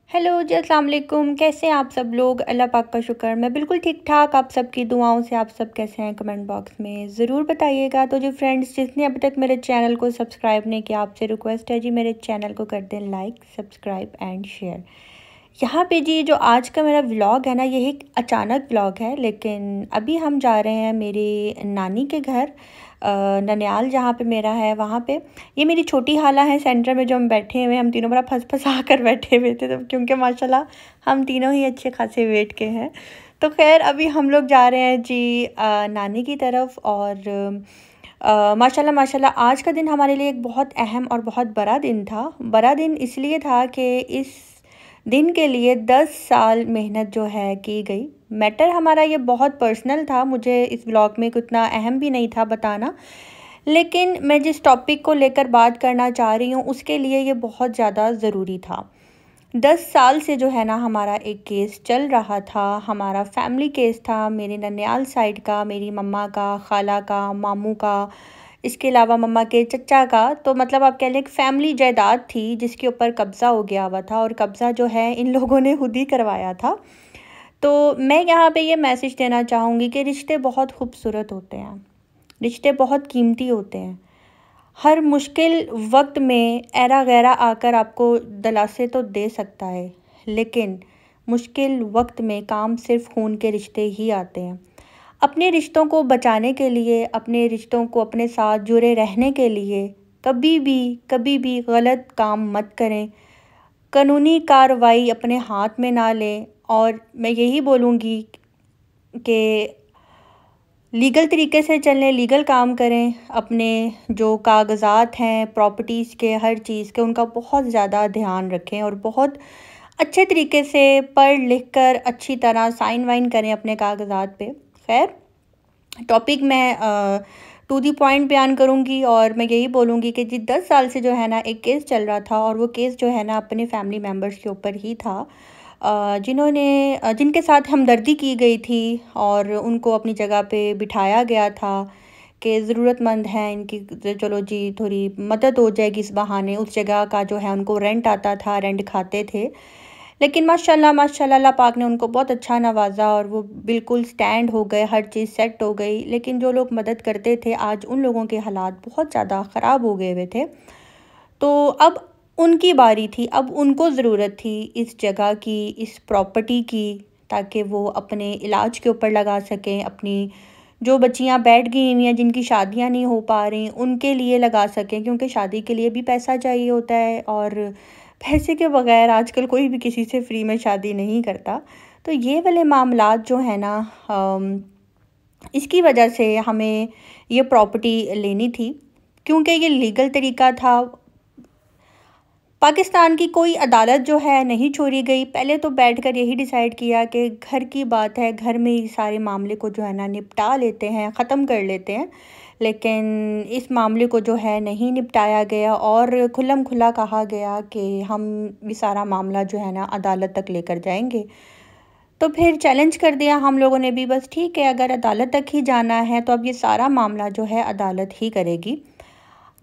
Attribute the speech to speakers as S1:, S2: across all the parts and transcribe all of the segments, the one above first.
S1: Hello जी, अस्सलाम वालेकुम। कैसे हैं आप सब लोग? अल्लाह पाक का शुक्र, मैं बिल्कुल ठीक ठाक। आप सबकी दुआओं से आप सब कैसे हैं कमेंट बॉक्स में ज़रूर बताइएगा। तो जी फ्रेंड्स, जिसने अभी तक मेरे चैनल को सब्सक्राइब नहीं किया, आपसे रिक्वेस्ट है जी, मेरे चैनल को कर दें लाइक, सब्सक्राइब एंड शेयर। यहाँ पे जी जो आज का मेरा व्लॉग है ना, ये एक अचानक व्लॉग है। लेकिन अभी हम जा रहे हैं मेरी नानी के घर, ननियाल जहाँ पे मेरा है वहाँ पे। ये मेरी छोटी खाला है सेंटर में जो हम बैठे हुए, हम तीनों बड़ा फंसा कर बैठे हुए थे, तो क्योंकि माशाल्लाह हम तीनों ही अच्छे खासे वेट के हैं। तो खैर अभी हम लोग जा रहे हैं जी नानी की तरफ। और माशाल्लाह माशाल्लाह आज का दिन हमारे लिए एक बहुत अहम और बहुत बड़ा दिन था। बड़ा दिन इसलिए था कि इस दिन के लिए 10 साल मेहनत जो है की गई। मैटर हमारा ये बहुत पर्सनल था, मुझे इस व्लॉग में उतना अहम भी नहीं था बताना, लेकिन मैं जिस टॉपिक को लेकर बात करना चाह रही हूँ उसके लिए ये बहुत ज़्यादा ज़रूरी था। 10 साल से जो है ना हमारा एक केस चल रहा था, हमारा फैमिली केस था, मेरे ननियाल साइड का, मेरी मम्मा का, खाला का, मामू का, इसके अलावा मम्मा के चचा का। तो मतलब आप कह लें एक फैमिली जायदाद थी जिसके ऊपर कब्ज़ा हो गया हुआ था, और कब्ज़ा जो है इन लोगों ने खुद ही करवाया था। तो मैं यहाँ पे ये मैसेज देना चाहूँगी कि रिश्ते बहुत खूबसूरत होते हैं, रिश्ते बहुत कीमती होते हैं। हर मुश्किल वक्त में ऐरा गैरा आकर आपको दिलासे तो दे सकता है, लेकिन मुश्किल वक्त में काम सिर्फ खून के रिश्ते ही आते हैं। अपने रिश्तों को बचाने के लिए, अपने रिश्तों को अपने साथ जुड़े रहने के लिए कभी भी गलत काम मत करें, कानूनी कार्रवाई अपने हाथ में ना लें। और मैं यही बोलूँगी कि लीगल तरीके से चलें, लीगल काम करें। अपने जो कागज़ात हैं प्रॉपर्टीज़ के, हर चीज़ के, उनका बहुत ज़्यादा ध्यान रखें और बहुत अच्छे तरीके से पढ़ लिख कर अच्छी तरह साइन वाइन करें अपने कागज़ात पे। खैर टॉपिक मैं टू दी पॉइंट बयान करूँगी, और मैं यही बोलूँगी कि जी 10 साल से जो है ना एक केस चल रहा था, और वो केस जो है ना अपने फैमिली मेम्बर्स के ऊपर ही था, जिनके साथ हमदर्दी की गई थी और उनको अपनी जगह पे बिठाया गया था कि ज़रूरतमंद हैं इनकी, चलो जी थोड़ी मदद हो जाएगी इस बहाने। उस जगह का जो है उनको रेंट आता था, रेंट खाते थे। लेकिन माशाल्लाह माशाल्लाह अल्लाह पाक ने उनको बहुत अच्छा नवाजा और वो बिल्कुल स्टैंड हो गए, हर चीज़ सेट हो गई। लेकिन जो लोग मदद करते थे, आज उन लोगों के हालात बहुत ज़्यादा ख़राब हो गए हुए थे। तो अब उनकी बारी थी, अब उनको ज़रूरत थी इस जगह की, इस प्रॉपर्टी की, ताकि वो अपने इलाज के ऊपर लगा सकें, अपनी जो बच्चियां बैठ गई हुई हैं जिनकी शादियां नहीं हो पा रही उनके लिए लगा सकें, क्योंकि शादी के लिए भी पैसा चाहिए होता है, और पैसे के बगैर आजकल कोई भी किसी से फ्री में शादी नहीं करता। तो ये वाले मामलात जो है ना, इसकी वजह से हमें ये प्रॉपर्टी लेनी थी, क्योंकि ये लीगल तरीका था। पाकिस्तान की कोई अदालत जो है नहीं छोड़ी गई। पहले तो बैठकर यही डिसाइड किया कि घर की बात है, घर में ही सारे मामले को जो है ना निपटा लेते हैं, ख़त्म कर लेते हैं। लेकिन इस मामले को जो है नहीं निपटाया गया, और खुल्लम खुला कहा गया कि हम ये सारा मामला जो है ना अदालत तक लेकर जाएंगे। तो फिर चैलेंज कर दिया हम लोगों ने भी, बस ठीक है, अगर अदालत तक ही जाना है तो अब ये सारा मामला जो है अदालत ही करेगी।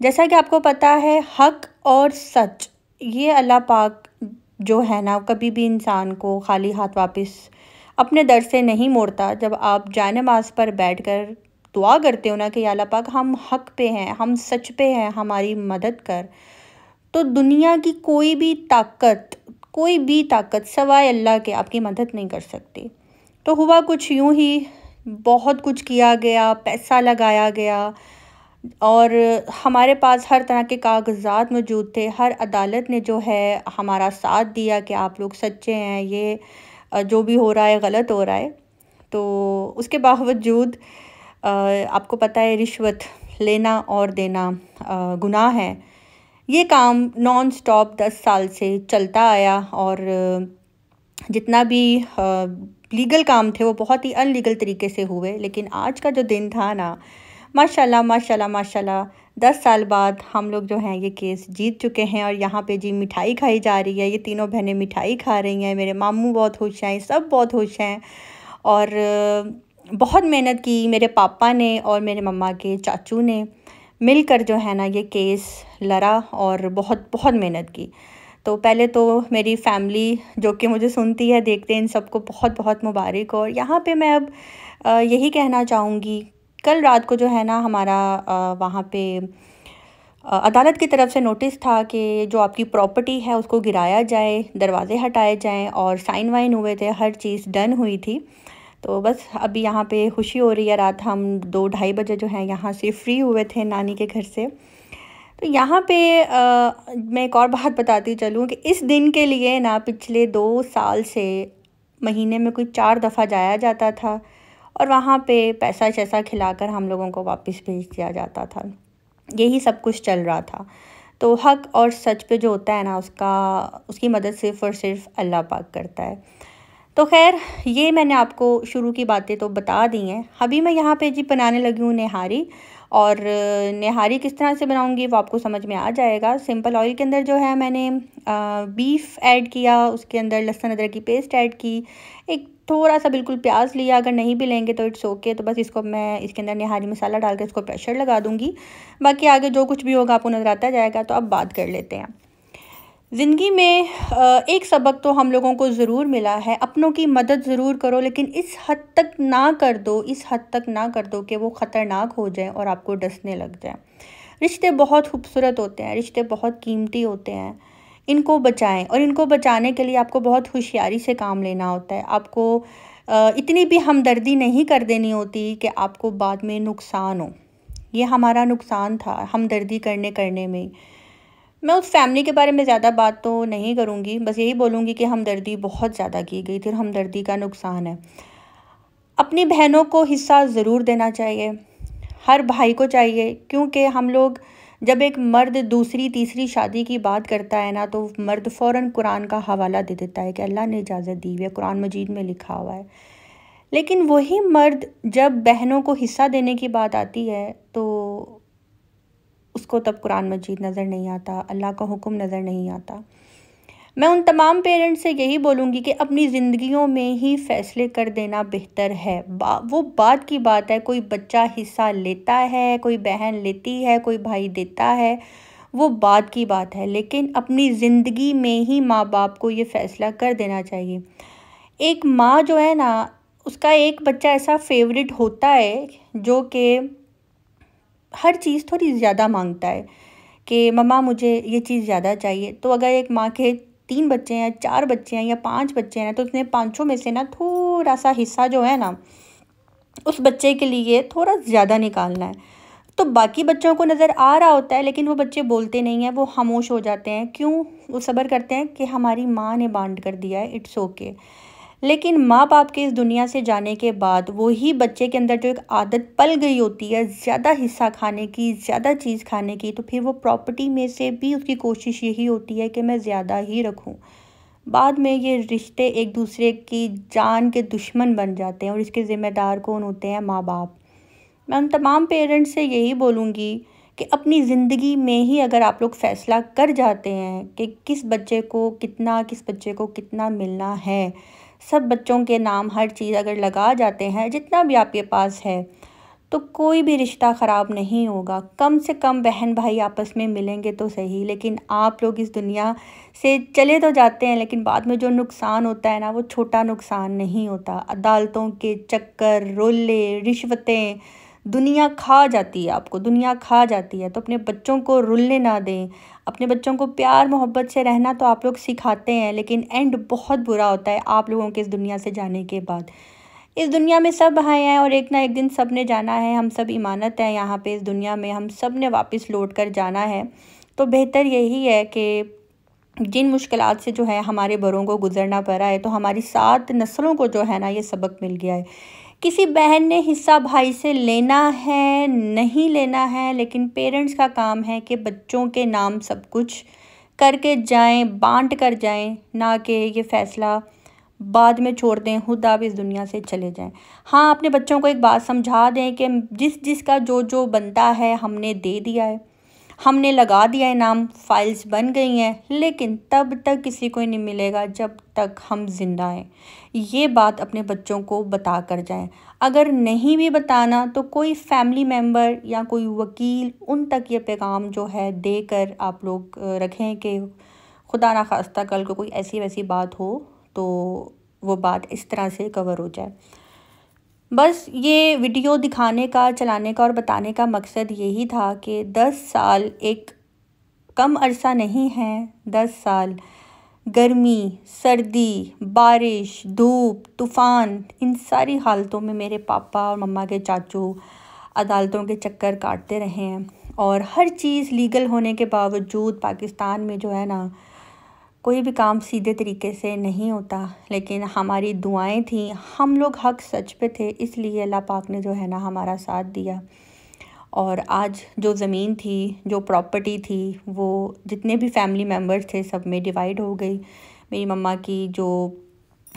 S1: जैसा कि आपको पता है, हक और सच ये अल्लाह पाक जो है ना कभी भी इंसान को खाली हाथ वापस अपने दर से नहीं मोड़ता। जब आप जाए-नमाज़ पर बैठकर दुआ करते हो ना कि या अल्लाह पाक हम हक पे हैं, हम सच पे हैं, हमारी मदद कर, तो दुनिया की कोई भी ताकत सवाए अल्लाह के आपकी मदद नहीं कर सकती। तो हुआ कुछ यूं ही, बहुत कुछ किया गया, पैसा लगाया गया, और हमारे पास हर तरह के कागज़ात मौजूद थे। हर अदालत ने जो है हमारा साथ दिया कि आप लोग सच्चे हैं, ये जो भी हो रहा है गलत हो रहा है। तो उसके बावजूद आपको पता है रिश्वत लेना और देना गुनाह है। ये काम नॉन स्टॉप 10 साल से चलता आया, और जितना भी लीगल काम थे वो बहुत ही अनलीगल तरीके से हुए। लेकिन आज का जो दिन था ना, माशाल्लाह माशाल्लाह माशाल्लाह 10 साल बाद हम लोग जो हैं ये केस जीत चुके हैं। और यहाँ पे जी मिठाई खाई जा रही है, ये तीनों बहनें मिठाई खा रही हैं, मेरे मामू बहुत खुश हैं, सब बहुत खुश हैं। और बहुत मेहनत की मेरे पापा ने और मेरे मम्मा के चाचू ने मिलकर जो है ना ये केस लड़ा, और बहुत बहुत मेहनत की। तो पहले तो मेरी फैमिली जो कि मुझे सुनती है, देखते हैं, इन सबको बहुत बहुत मुबारक। और यहाँ पे मैं अब यही कहना चाहूँगी, कल रात को जो है ना हमारा वहाँ पे अदालत की तरफ से नोटिस था कि जो आपकी प्रॉपर्टी है उसको गिराया जाए, दरवाजे हटाए जाएँ, और साइन वाइन हुए थे, हर चीज़ डन हुई थी। तो बस अभी यहाँ पे खुशी हो रही है। रात हम 2 ढाई बजे जो है यहाँ से फ्री हुए थे नानी के घर से। तो यहाँ पे मैं एक और बात बताती चलूँ कि इस दिन के लिए ना पिछले 2 साल से महीने में कोई 4 दफ़ा जाया जाता था, और वहाँ पे पैसा-शैसा खिलाकर हम लोगों को वापस भेज दिया जाता था। यही सब कुछ चल रहा था। तो हक़ और सच पे जो होता है ना, उसकी मदद सिर्फ़ और सिर्फ़ अल्लाह पाक करता है। तो ख़ैर, ये मैंने आपको शुरू की बातें तो बता दी हैं। अभी मैं यहाँ पे जी बनाने लगी हूँ निहारी। और निहारी किस तरह से बनाऊँगी वो आपको समझ में आ जाएगा। सिंपल ऑयल के अंदर जो है मैंने बीफ ऐड किया, उसके अंदर लहसुन अदरक की पेस्ट ऐड की, एक थोड़ा-सा बिल्कुल प्याज लिया, अगर नहीं भी लेंगे तो इट्स ओके। तो बस इसको मैं इसके अंदर निहारी मसाला डाल के इसको प्रेशर लगा दूँगी। बाकी आगे जो कुछ भी होगा आपको नज़र आता जाएगा। तो अब बात कर लेते हैं। ज़िंदगी में एक सबक तो हम लोगों को ज़रूर मिला है, अपनों की मदद ज़रूर करो, लेकिन इस हद तक ना कर दो, इस हद तक ना कर दो कि वो ख़तरनाक हो जाए और आपको डसने लग जाए। रिश्ते बहुत खूबसूरत होते हैं, रिश्ते बहुत कीमती होते हैं। इनको बचाएं, और इनको बचाने के लिए आपको बहुत होशियारी से काम लेना होता है। आपको इतनी भी हमदर्दी नहीं कर देनी होती कि आपको बाद में नुकसान हो। ये हमारा नुकसान था हमदर्दी करने में। मैं उस फैमिली के बारे में ज़्यादा बात तो नहीं करूँगी, बस यही बोलूँगी कि हमदर्दी बहुत ज़्यादा की गई थी और हमदर्दी का नुकसान है। अपनी बहनों को हिस्सा ज़रूर देना चाहिए, हर भाई को चाहिए, क्योंकि हम लोग जब एक मर्द दूसरी तीसरी शादी की बात करता है ना, तो मर्द फ़ौरन कुरान का हवाला दे देता है कि अल्लाह ने इजाज़त दी हुई है, कुरान मजीद में लिखा हुआ है। लेकिन वही मर्द जब बहनों को हिस्सा देने की बात आती है तो उसको तब कुरान मजीद नज़र नहीं आता, अल्लाह का हुक्म नज़र नहीं आता। मैं उन तमाम पेरेंट्स से यही बोलूँगी कि अपनी ज़िंदगियों में ही फ़ैसले कर देना बेहतर है। वो बात की बात है, कोई बच्चा हिस्सा लेता है, कोई बहन लेती है, कोई भाई देता है, वो बात की बात है। लेकिन अपनी ज़िंदगी में ही माँ बाप को ये फ़ैसला कर देना चाहिए। एक माँ जो है ना, उसका एक बच्चा ऐसा फेवरेट होता है जो कि हर चीज़ थोड़ी ज़्यादा मांगता है कि मम्मा मुझे ये चीज़ ज़्यादा चाहिए। तो अगर एक माँ के 3 बच्चे हैं, 4 बच्चे हैं या 5 बच्चे हैं, तो उसने पाँचों में से ना थोड़ा-सा हिस्सा जो है ना, उस बच्चे के लिए थोड़ा ज़्यादा निकालना है। तो बाकी बच्चों को नज़र आ रहा होता है, लेकिन वो बच्चे बोलते नहीं हैं, वो खामोश हो जाते हैं। क्यों? वो सब्र करते हैं कि हमारी माँ ने बाँट कर दिया है, इट्स ओके। लेकिन माँ बाप के इस दुनिया से जाने के बाद वही बच्चे के अंदर जो एक आदत पल गई होती है ज़्यादा हिस्सा खाने की, ज़्यादा चीज़ खाने की, तो फिर वो प्रॉपर्टी में से भी उसकी कोशिश यही होती है कि मैं ज़्यादा ही रखूं। बाद में ये रिश्ते एक दूसरे की जान के दुश्मन बन जाते हैं, और इसके ज़िम्मेदार कौन होते हैं? माँ बाप। मैं उन तमाम पेरेंट्स से यही बोलूँगी कि अपनी ज़िंदगी में ही अगर आप लोग फ़ैसला कर जाते हैं कि किस बच्चे को कितना मिलना है, सब बच्चों के नाम हर चीज़ अगर लगा जाते हैं, जितना भी आपके पास है, तो कोई भी रिश्ता ख़राब नहीं होगा। कम से कम बहन भाई आपस में मिलेंगे तो सही। लेकिन आप लोग इस दुनिया से चले तो जाते हैं, लेकिन बाद में जो नुकसान होता है ना, वो छोटा नुकसान नहीं होता। अदालतों के चक्कर, रोले, रिश्वतें, दुनिया खा जाती है आपको, दुनिया खा जाती है। तो अपने बच्चों को रुलने ना दें। अपने बच्चों को प्यार मोहब्बत से रहना तो आप लोग सिखाते हैं, लेकिन एंड बहुत बुरा होता है आप लोगों के इस दुनिया से जाने के बाद। इस दुनिया में सब आए हैं और एक ना एक दिन सब ने जाना है। हम सब इमानत हैं यहाँ पे इस दुनिया में, हम सब ने वापस लौट कर जाना है। तो बेहतर यही है कि जिन मुश्किलात से जो है हमारे बड़ों को गुजरना पड़ा है, तो हमारी 7 नस्लों को जो है ना ये सबक मिल गया है। किसी बहन ने हिस्सा भाई से लेना है, नहीं लेना है, लेकिन पेरेंट्स का काम है कि बच्चों के नाम सब कुछ करके जाएं, बांट कर जाएं, ना कि ये फ़ैसला बाद में छोड़ दें, खुद आप इस दुनिया से चले जाएं। हाँ, अपने बच्चों को एक बात समझा दें कि जिसका जो बनता है हमने दे दिया है, हमने लगा दिया है नाम, फाइल्स बन गई हैं, लेकिन तब तक किसी को नहीं मिलेगा जब तक हम जिंदा हैं। ये बात अपने बच्चों को बता कर जाएं। अगर नहीं भी बताना तो कोई फैमिली मेम्बर या कोई वकील उन तक ये पैगाम जो है देकर आप लोग रखें कि खुदा ना खास्ता कल को कोई ऐसी वैसी बात हो तो वो बात इस तरह से कवर हो जाए। बस ये वीडियो दिखाने का, चलाने का और बताने का मकसद यही था कि 10 साल एक कम अरसा नहीं है। 10 साल गर्मी, सर्दी, बारिश, धूप, तूफ़ान, इन सारी हालतों में मेरे पापा और मम्मा के चाचू अदालतों के चक्कर काटते रहे हैं। और हर चीज़ लीगल होने के बावजूद पाकिस्तान में जो है ना, कोई भी काम सीधे तरीके से नहीं होता। लेकिन हमारी दुआएं थी, हम लोग हक सच पे थे, इसलिए अल्लाह पाक ने जो है ना हमारा साथ दिया। और आज जो ज़मीन थी, जो प्रॉपर्टी थी, वो जितने भी फैमिली मेम्बर्स थे सब में डिवाइड हो गई। मेरी मम्मा की जो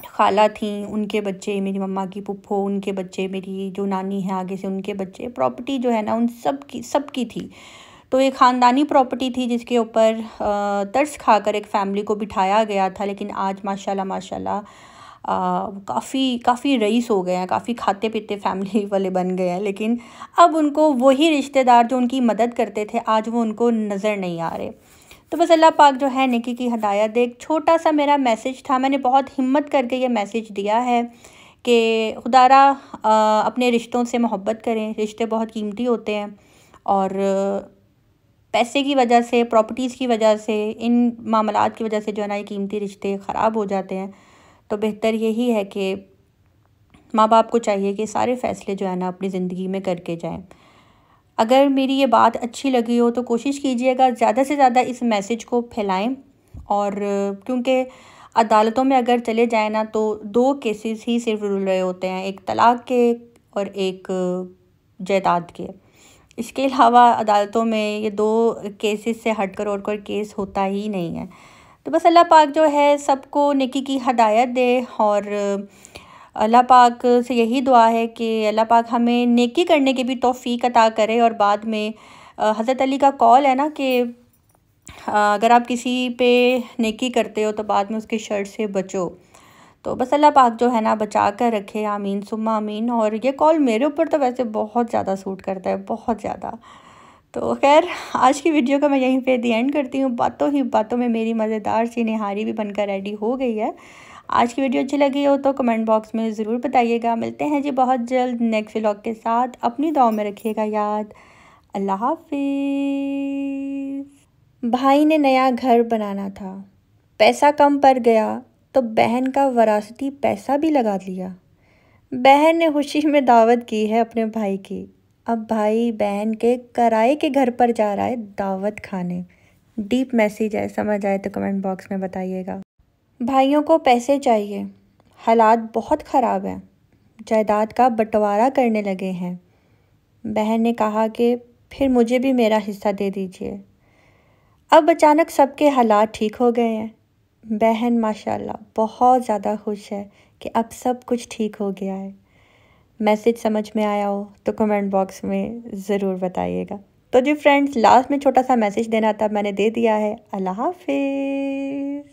S1: खाला थी उनके बच्चे, मेरी मम्मा की फूफो उनके बच्चे, मेरी जो नानी है आगे से उनके बच्चे, प्रॉपर्टी जो है ना उन सबकी थी। तो एक ख़ानदानी प्रॉपर्टी थी जिसके ऊपर तरस खाकर एक फ़ैमिली को बिठाया गया था। लेकिन आज माशाल्लाह माशाल्लाह काफ़ी रईस हो गए हैं, काफ़ी खाते पीते फैमिली वाले बन गए हैं। लेकिन अब उनको वही रिश्तेदार जो उनकी मदद करते थे आज वो उनको नज़र नहीं आ रहे। तो बस अल्लाह पाक जो है नेकी की हदायत दे। एक छोटा सा मेरा मैसेज था, मैंने बहुत हिम्मत करके ये मैसेज दिया है कि खुदारा अपने रिश्तों से मोहब्बत करें। रिश्ते बहुत कीमती होते हैं और पैसे की वजह से, प्रॉपर्टीज़ की वजह से, इन मामलात की वजह से जो है ना ये कीमती रिश्ते ख़राब हो जाते हैं। तो बेहतर यही है कि माँ बाप को चाहिए कि सारे फ़ैसले जो है ना अपनी ज़िंदगी में करके जाएं। अगर मेरी ये बात अच्छी लगी हो तो कोशिश कीजिएगा ज़्यादा से ज़्यादा इस मैसेज को फैलाएं। और क्योंकि अदालतों में अगर चले जाए ना तो 2 केसेस ही सिर्फ रुल रहे होते हैं, एक तलाक के और एक जायदाद के। इसके अलावा अदालतों में ये 2 केसेस से हटकर और कोई केस होता ही नहीं है। तो बस अल्लाह पाक जो है सबको नेकी की हदायत दे। और अल्लाह पाक से यही दुआ है कि अल्लाह पाक हमें नेकी करने की भी तौफीक अता करे। और बाद में हज़रत अली का कौल है ना कि अगर आप किसी पे नेकी करते हो तो बाद में उसके शर से बचो। तो बस अल्लाह पाक जो है ना बचा कर रखे, आमीन सुम्मा आमीन। और ये कॉल मेरे ऊपर तो वैसे बहुत ज़्यादा सूट करता है, बहुत ज़्यादा। तो खैर आज की वीडियो का मैं यहीं पे दी एंड करती हूँ। बातों ही बातों में मेरी मज़ेदार सी निहारी भी बनकर रेडी हो गई है। आज की वीडियो अच्छी लगी हो तो कमेंट बॉक्स में ज़रूर बताइएगा। मिलते हैं जी बहुत जल्द नेक्स्ट व्लॉग के साथ। अपनी दुआ में रखिएगा याद। अल्लाह हाफिज़। भाई ने नया घर बनाना था, पैसा कम पड़ गया तो बहन का वरासती पैसा भी लगा लिया। बहन ने खुशी में दावत की है अपने भाई की। अब भाई बहन के किराए के घर पर जा रहा है दावत खाने। डीप मैसेज है, समझ आए तो कमेंट बॉक्स में बताइएगा। भाइयों को पैसे चाहिए, हालात बहुत ख़राब हैं, जायदाद का बंटवारा करने लगे हैं। बहन ने कहा कि फिर मुझे भी मेरा हिस्सा दे दीजिए। अब अचानक सबके हालात ठीक हो गए हैं। बहन माशाल्लाह बहुत ज़्यादा खुश है कि अब सब कुछ ठीक हो गया है। मैसेज समझ में आया हो तो कमेंट बॉक्स में ज़रूर बताइएगा। तो जी फ्रेंड्स, लास्ट में छोटा सा मैसेज देना था, मैंने दे दिया है। अल्लाह हाफिज़।